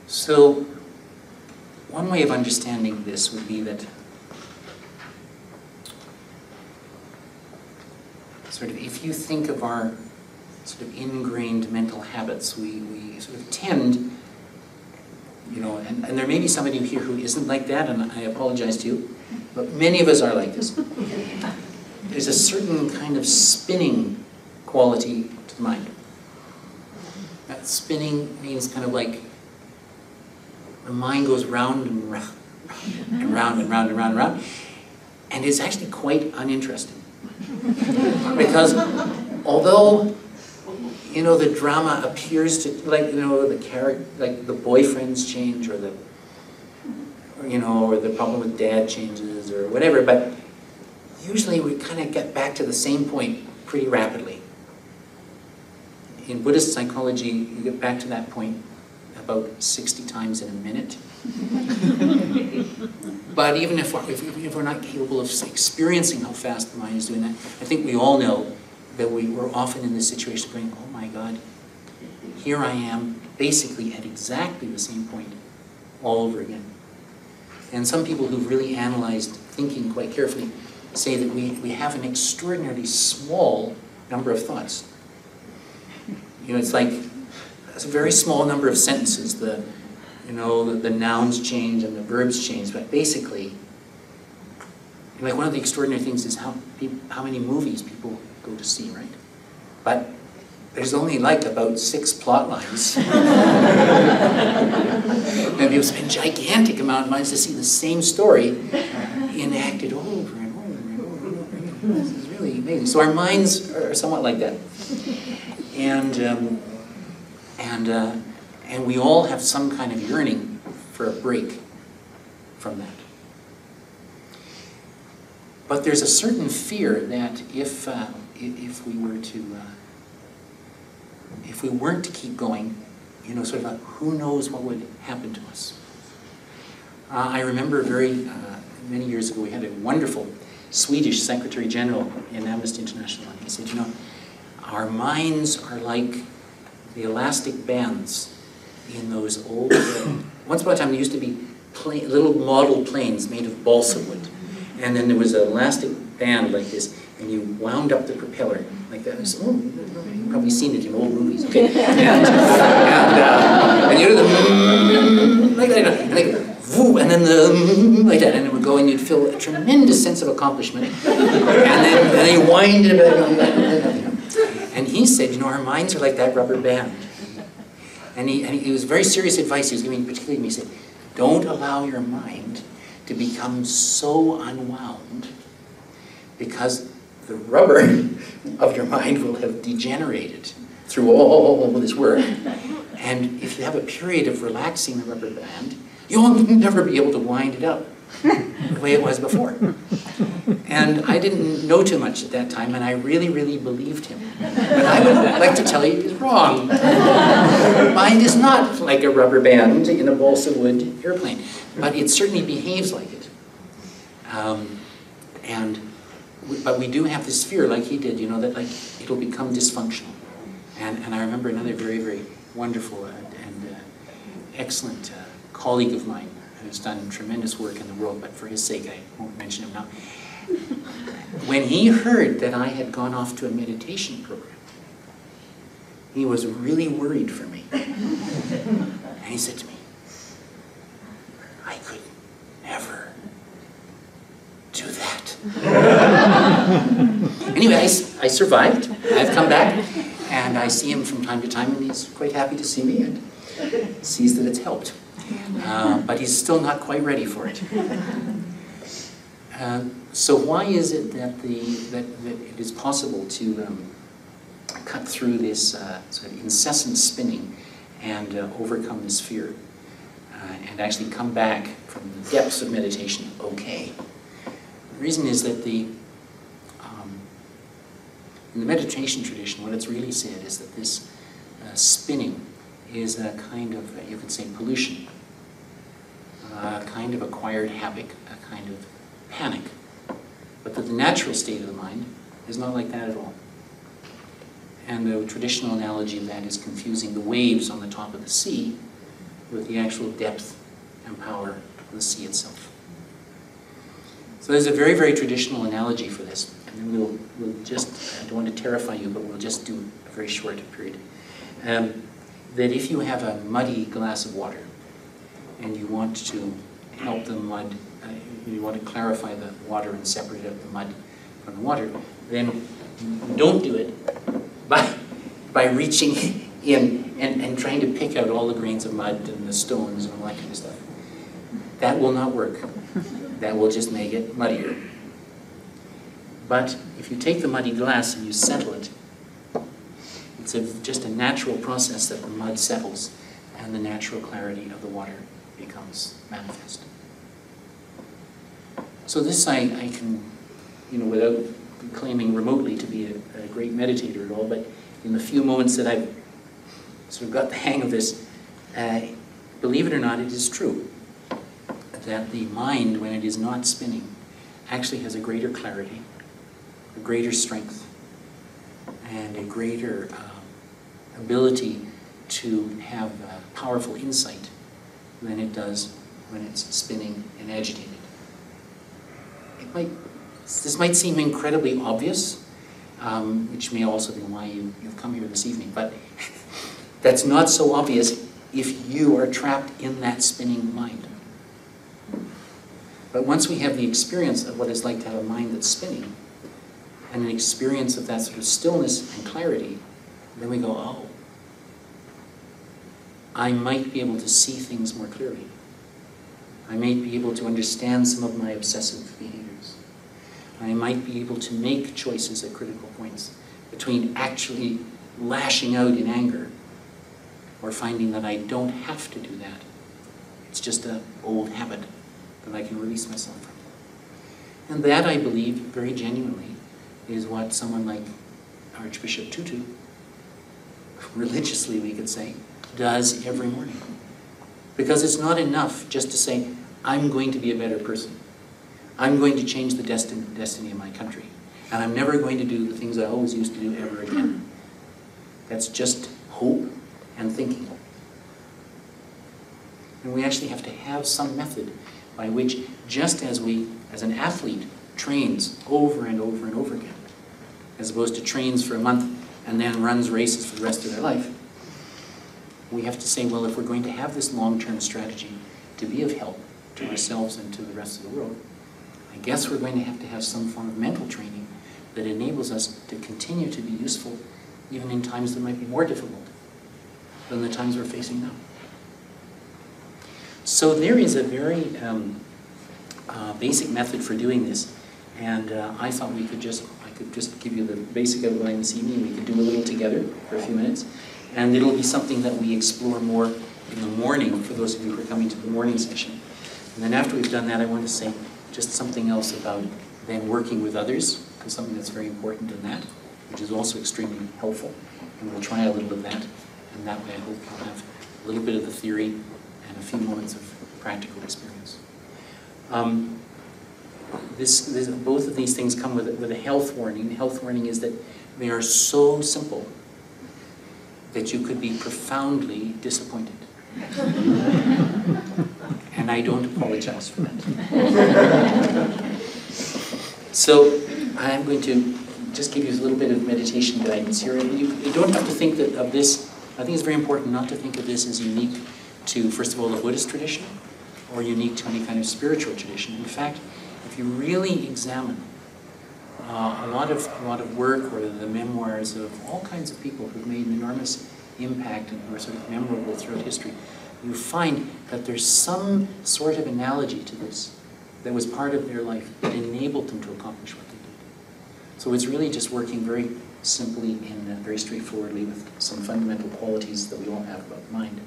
So, one way of understanding this would be that sort of if you think of our sort of ingrained mental habits, we sort of tend, you know, and there may be somebody here who isn't like that, and I apologize to you, but many of us are like this. There's a certain kind of spinning quality to the mind. That spinning means kind of like the mind goes round and round and round and round and round and round, and it's actually quite uninteresting. Because although, you know, the drama appears to, like, you know, the character, like the boyfriends change, or the, you know, or the problem with dad changes, or whatever, but usually we kind of get back to the same point pretty rapidly. In Buddhist psychology, you get back to that point about 60 times in a minute. But even if we're not capable of experiencing how fast the mind is doing that, I think we all know that we're often in this situation going, oh my God, here I am, basically at exactly the same point all over again. And some people who've really analyzed thinking quite carefully say that we have an extraordinarily small number of thoughts. You know, it's like a very small number of sentences. You know, the nouns change and the verbs change, but basically, like, one of the extraordinary things is how many movies people go to see, right? But there's only like about 6 plot lines. And people spend gigantic amount of money to see the same story enacted over and over and over and over again. This is really amazing. So our minds are somewhat like that. And we all have some kind of yearning for a break from that. But there's a certain fear that if we weren't to keep going, you know, sort of who knows what would happen to us. I remember many years ago, we had a wonderful Swedish Secretary General in Amnesty International, and he said, you know, our minds are like the elastic bands in those old, once upon a time there used to be little model planes made of balsa wood, and then there was an elastic band like this, and you wound up the propeller like that. So, you've probably seen it in old movies, okay? And you do the like that, and they go, woo, and then the like that, and it would go, and you'd feel a tremendous sense of accomplishment, and then you wind it back. And he said, you know, our minds are like that rubber band. And it was very serious advice he was giving, particularly to me. He said, don't allow your mind to become so unwound, because the rubber of your mind will have degenerated through all this work. And if you have a period of relaxing the rubber band, you'll never be able to wind it up the way it was before. And I didn't know too much at that time, and I really, really believed him. But I would like to tell you he's wrong. Mind is not like a rubber band in a balsa wood airplane, but it certainly behaves like it. But we do have this fear, like he did, you know, that like it'll become dysfunctional. And I remember another very, very wonderful and excellent colleague of mine who's done tremendous work in the world, but for his sake I won't mention him now. When he heard that I had gone off to a meditation program, he was really worried for me. And he said to me, I could never do that. Anyway, I survived. I've come back, and I see him from time to time, and he's quite happy to see me and sees that it's helped. But he's still not quite ready for it. So why is it that it is possible to cut through this sort of incessant spinning and overcome this fear and actually come back from the depths of meditation okay? The reason is that in the meditation tradition, what it's really said is that this spinning is a kind of, you could say, pollution, a kind of acquired havoc, a kind of panic. But that the natural state of the mind is not like that at all. And the traditional analogy of that is confusing the waves on the top of the sea with the actual depth and power of the sea itself. So there's a very, very traditional analogy for this. And then we'll just, I don't want to terrify you, but we'll just do a very short period. That if you have a muddy glass of water and you want to help the mud, you want to clarify the water and separate out the mud from the water, then don't do it by reaching in and trying to pick out all the grains of mud and the stones and all that kind of stuff. That will not work. That will just make it muddier. But if you take the muddy glass and you settle it, it's just a natural process that the mud settles and the natural clarity of the water becomes manifest. So this I can, without claiming remotely to be a great meditator at all, but in the few moments that I've sort of got the hang of this, believe it or not, it is true that the mind, when it is not spinning, actually has a greater clarity, a greater strength, and a greater ability to have powerful insight than it does when it's spinning and agitated. This might seem incredibly obvious, which may also be why you've come here this evening, but that's not so obvious if you are trapped in that spinning mind. But once we have the experience of what it's like to have a mind that's spinning, and an experience of that sort of stillness and clarity, then we go, oh, I might be able to see things more clearly. I might be able to understand some of my obsessive behaviors. I might be able to make choices at critical points between actually lashing out in anger or finding that I don't have to do that. It's just an old habit that I can release myself from. And that, I believe, very genuinely, is what someone like Archbishop Tutu, religiously we could say, does every morning. Because it's not enough just to say, I'm going to be a better person. I'm going to change the destiny of my country. And I'm never going to do the things I always used to do ever again. That's just hope and thinking. And we actually have to have some method by which, just as an athlete trains over and over and over again, as opposed to trains for a month and then runs races for the rest of their life, we have to say, well, if we're going to have this long-term strategy to be of help to ourselves and to the rest of the world, I guess we're going to have some form of mental training that enables us to continue to be useful even in times that might be more difficult than the times we're facing now. So there is a very basic method for doing this, and I thought I could just give you the basic outline this evening. We could do a little together for a few minutes, and it'll be something that we explore more in the morning for those of you who are coming to the morning session. And then after we've done that, I want to say just something else about then working with others, because something that's very important in that, which is also extremely helpful, and we'll try a little of that, and that way I hope you'll have a little bit of the theory and a few moments of practical experience. Both of these things come with a health warning. The health warning is that they are so simple that you could be profoundly disappointed. And I don't apologize for that. So I'm going to just give you a little bit of meditation guidance here. You don't have to think of this. I think it's very important not to think of this as unique to, first of all, the Buddhist tradition, or unique to any kind of spiritual tradition. In fact, if you really examine a lot of work, or the memoirs of all kinds of people who've made an enormous impact and who are sort of memorable throughout history, you find that there's some sort of analogy to this that was part of their life that enabled them to accomplish what they did. So it's really just working very simply and very straightforwardly with some fundamental qualities that we all have about the mind.